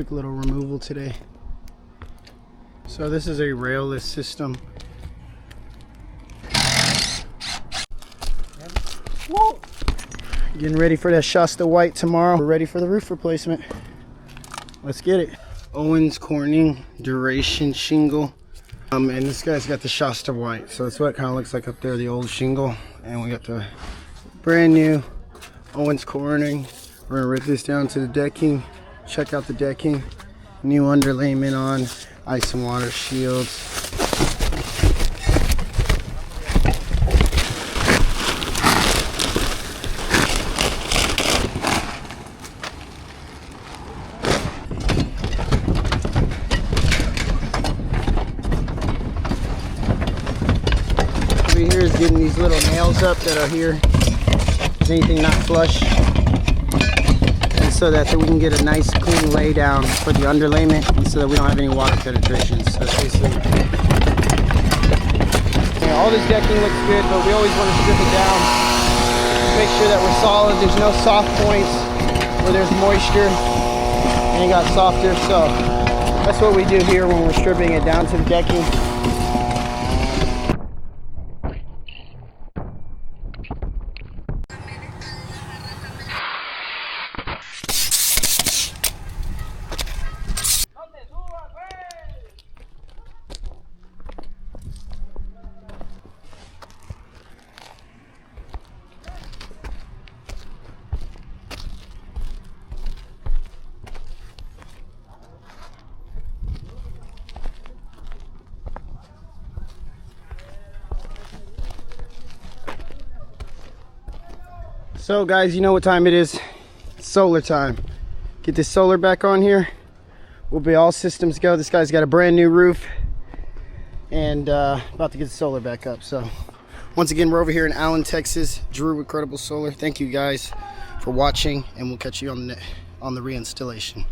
quick little removal today. So this is a railless system. Whoa. Getting ready for that Shasta White tomorrow. We're ready for the roof replacement. Let's get it. Owens Corning duration shingle. And this guy's got the Shasta White. So that's what it kind of looks like up there, the old shingle. And we got the brand new Owens Corning. We're gonna rip this down to the decking. Check out the decking. New underlayment on. Ice and water shields. Here is getting these little nails up that are here. Is anything not flush, and so that we can get a nice clean lay down for the underlayment, and so that we don't have any water penetrations. So basically, all this decking looks good, but we always want to strip it down to make sure that we're solid. There's no soft points where there's moisture, and it got softer. So that's what we do here when we're stripping it down to the decking. So guys, you know what time it is. It's solar time. Get this solar back on here. We'll be all systems go. This guy's got a brand new roof and about to get the solar back up. So once again, we're over here in Allen, Texas. Drew with Credible Solar. Thank you guys for watching, and we'll catch you on the reinstallation.